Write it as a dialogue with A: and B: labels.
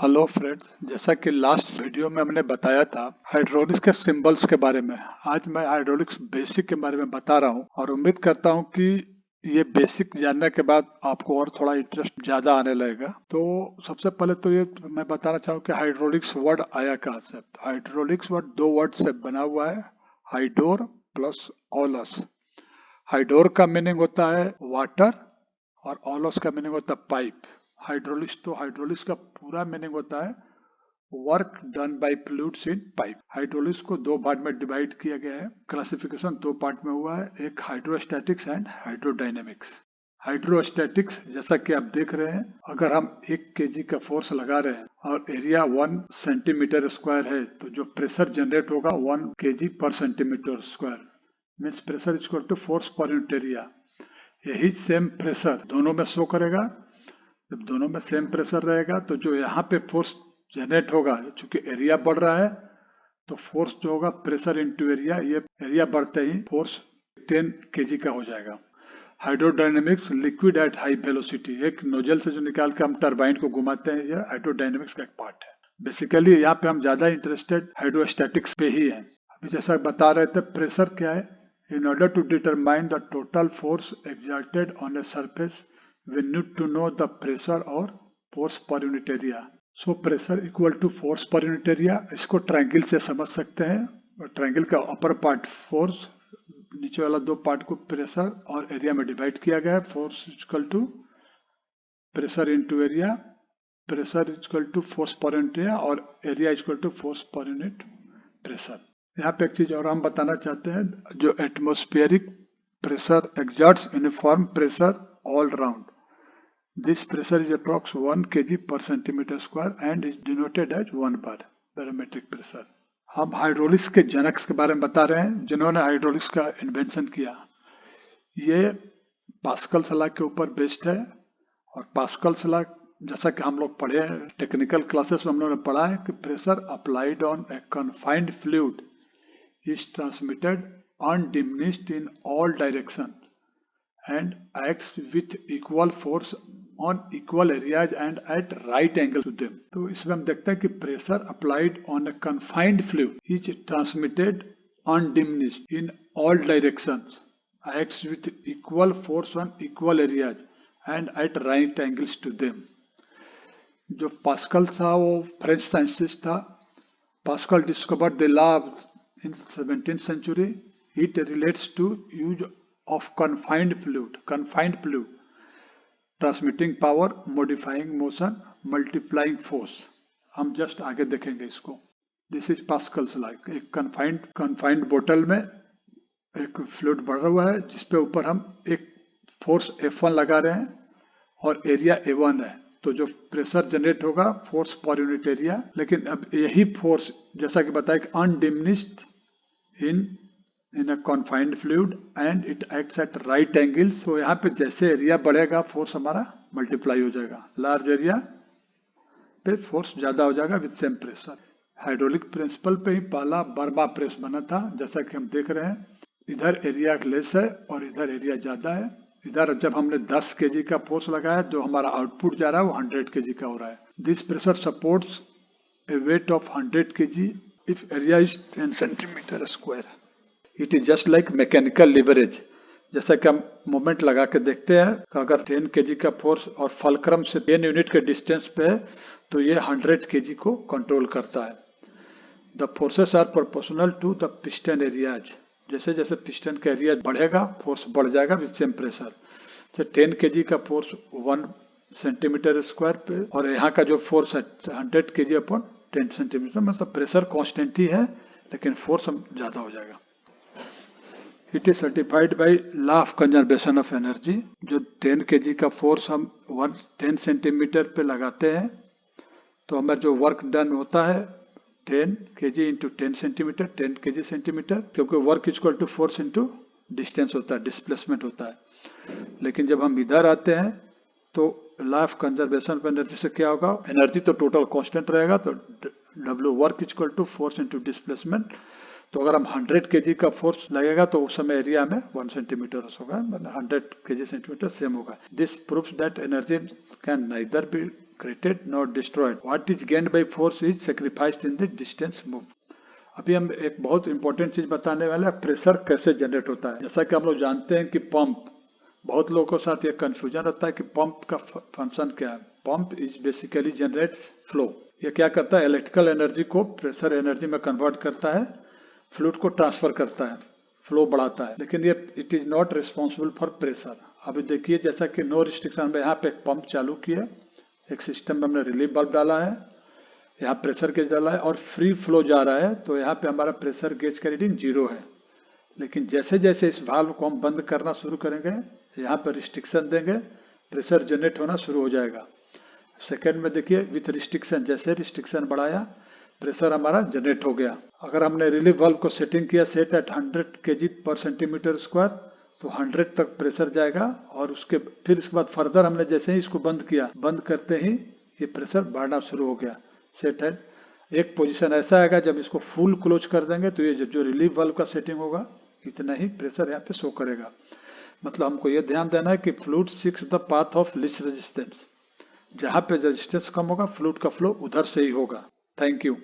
A: Hello friends, जैसा कि last video में हमने बताया था हाइड्रोलिक्स के सिंबल्स के बारे में। आज मैं हाइड्रोलिक्स बेसिक के बारे में बता रहा हूं और उम्मीद करता हूं कि ये बेसिक जानने के बाद आपको और थोड़ा इंटरेस्ट ज्यादा आने लगेगा। तो सबसे पहले तो ये मैं बताना चाहूँ कि हाइड्रोलिक्स वर्ड आया कहाँ से। हाइड्रोलिक्स वर्ड दो वर्ड से बना हुआ है, हाइडोर प्लस ऑलस। हाइडोर का मीनिंग होता है वाटर और ऑलस का मीनिंग होता है पाइप। हाइड्रोलिक्स का पूरा मीनिंग होता है work done by fluids in pipe. Hydraulics को दो पार्ट में डिवाइड किया गया है। क्लासिफिकेशन दो पार्ट में हुआ है, एक हाइड्रोस्टैटिक्स एंड हाइड्रोडायनेमिक्स। हाइड्रोस्टैटिक्स जैसा कि आप देख रहे हैं, अगर हम 1 केजी का फोर्स लगा रहे हैं और एरिया 1 सेंटीमीटर स्क्वायर है तो जो प्रेशर जनरेट होगा 1 kg per centimetre square, means pressure is equal to force per unit area. यही सेम प्रेशर दोनों में शो करेगा। जब दोनों में सेम प्रेशर रहेगा तो जो यहाँ पे फोर्स जनरेट होगा, चूंकि एरिया बढ़ रहा है तो फोर्स जो होगा प्रेशर इंटू एरिया, ये एरिया बढ़ते ही फोर्स 10 केजी का हो जाएगा। Hydrodynamics liquid at high velocity, एक नोजल से जो निकाल के हम टरबाइन को घुमाते हैं, यह हाइड्रोडायनेमिक्स का एक पार्ट है। बेसिकली यहाँ पे हम ज्यादा इंटरेस्टेड हाइड्रोस्टैटिक्स पे ही हैं। अभी जैसा बता रहे थे, प्रेशर क्या है। In order to determine the total force exerted on a surface, we need to know the pressure or force per unit area. So pressure equal to force per unit area, इसको triangle से समझ सकते हैं। और triangle का upper part force, नीचे वाला दो पार्ट को प्रेशर और एरिया में डिवाइड किया गया है। Force equal to pressure into area, pressure equal to force per unit area और area equal to force per unit pressure. यहाँ पे एक चीज और हम बताना चाहते हैं, जो atmospheric pressure exerts uniform pressure all round. This pressure is approx 1 kg per centimetre square and is denoted as 1 bar barometric pressure. हम हाइड्रोलिक्स के जनक के बारे में बता रहे हैं, जिन्होंने हाइड्रोलिक्स का इन्वेंशन किया। ये पास्कल्स लॉ के ऊपर बेस्ड है। और पास्कल्स लॉ जैसा कि हम लोग पढ़े हैं टेक्निकल क्लासेस में, हम लोगों ने पढ़ा है कि pressure applied on A confined fluid is transmitted undiminished in all directions and acts with equal force on equal areas and at right angle to them। तो इसमें हम देखते हैं कि pressure applied on a confined fluid is transmitted undiminished in all directions, acts with equal force on equal areas and at right angles to them। जो pascal था वो French scientist था। Pascal discovered the law in 17th century. It relates to use of confined fluid, transmitting power, modifying motion, multiplying force। हम just आगे देखेंगे इसको। This is Pascal's law. एक confined बोतल में एक फ्लूइड बढ़ा हुआ है जिसपे ऊपर हम एक फोर्स F1 लगा रहे हैं और एरिया A1 है, तो जो प्रेशर जनरेट होगा फोर्स पर यूनिट एरिया। लेकिन अब यही फोर्स जैसा कि बताया कि undiminished in a confined fluid and it acts at right angles। तो यहाँ पे जैसे एरिया बढ़ेगा फोर्स हमारा मल्टीप्लाई हो जाएगा, लार्ज एरिया पे फोर्स ज्यादा हो जाएगा with same pressure. Hydraulic principle पे ही पहला बर्मा प्रेस बना था। जैसा कि हम देख रहे हैं, इधर एरिया लेस है और इधर एरिया ज्यादा है। इधर जब हमने 10 केजी का फोर्स लगाया, जो हमारा आउटपुट जा रहा है वो 100 केजी का हो रहा है। This pressure supports A weight of 100 KG if area is 10 centimeter square। It is just like mechanical leverage। जैसा कि हम मोमेंट लगा के देखते हैं कि अगर 10 केजी का फोर्स और फलक्रम से 10 यूनिट के डिस्टेंस पे है तो ये 100 केजी को कंट्रोल करता है। The forces are proportional to the piston areas. जैसे जैसे पिस्टन का एरिया बढ़ेगा फोर्स बढ़ जाएगा विद सेम प्रेशर। तो 10 केजी का फोर्स 1 सेंटीमीटर स्क्वायर पे और यहाँ का जो फोर्स है 100 केजी अपॉन 10 सेंटीमीटर, मतलब प्रेशर कांस्टेंट ही है लेकिन फोर्स हम ज्यादा हो जाएगा। It is certified by law of conservation of energy. जो 10 केजी का फोर्स हम 10 सेंटीमीटर पे लगाते हैं तो हमारा जो वर्क डन होता है 10 KG into 10 centimetre, 10 KG centimetre, क्योंकि work equal to force into distance होता है, डिस्प्लेसमेंट होता है। लेकिन जब हम इधर आते हैं तो law of conservation of energy से क्या होगा, एनर्जी तो टोटल कांस्टेंट रहेगा, तो W work equal to force into displacement. तो अगर हम 100 केजी का फोर्स लगेगा तो उस समय एरिया में 1 सेंटीमीटर होगा, 100 केजी सेंटीमीटर सेम होगा। This proves that energy can neither be created nor destroyed. What is gained by force is sacrificed in the distance moved. अभी हम एक बहुत इंपॉर्टेंट चीज बताने वाले हैं, प्रेशर कैसे जनरेट होता है। जैसा कि हम लोग जानते हैं कि पंप, बहुत लोगों के साथ ये कंफ्यूजन रहता है कि पंप का फंक्शन क्या है। Pump is basically generates flow. ये क्या करता है, इलेक्ट्रिकल एनर्जी को प्रेशर एनर्जी में कन्वर्ट करता है, फ्लूइड को ट्रांसफर करता है, फ्लो बढ़ाता है, लेकिन ये it is not responsible for pressure. अभी देखिए जैसा कि नो रिस्ट्रिक्शन में यहाँ पे एक पंप चालू किया, एक सिस्टम में हमने रिलीफ बल्ब डाला है, यहाँ प्रेशर गेज डाला है और फ्री फ्लो जा रहा है, तो यहाँ पे हमारा प्रेशर गेज का रीडिंग 0 है। लेकिन जैसे जैसे इस वाल्व को हम बंद करना शुरू करेंगे, यहाँ पर रिस्ट्रिक्शन देंगे, प्रेशर जनरेट होना शुरू हो जाएगा। सेकेंड में देखिए विथ रिस्ट्रिक्शन, जैसे रिस्ट्रिक्शन बढ़ाया प्रेशर हमारा जनरेट हो गया। अगर हमने रिलीफ वाल्व को सेटिंग किया set eight 100 kg per centimetre square, तो 100 तक प्रेशर जाएगा और फिर इसके बाद फर्दर हमने जैसे ही इसको बंद किया, बंद करते ही ये प्रेशर बढ़ना शुरू हो गया। सेट है, एक पोजीशन ऐसा आएगा जब इसको फुल क्लोज कर देंगे तो ये जो रिलीफ वाल्व का सेटिंग होगा इतना ही प्रेशर यहाँ पे शो करेगा। मतलब हमको ये ध्यान देना है कि fluid seeks the path of least resistance, जहाँ पे रेजिस्टेंस कम होगा फ्लूइड का फ्लो उधर से ही होगा। Thank you.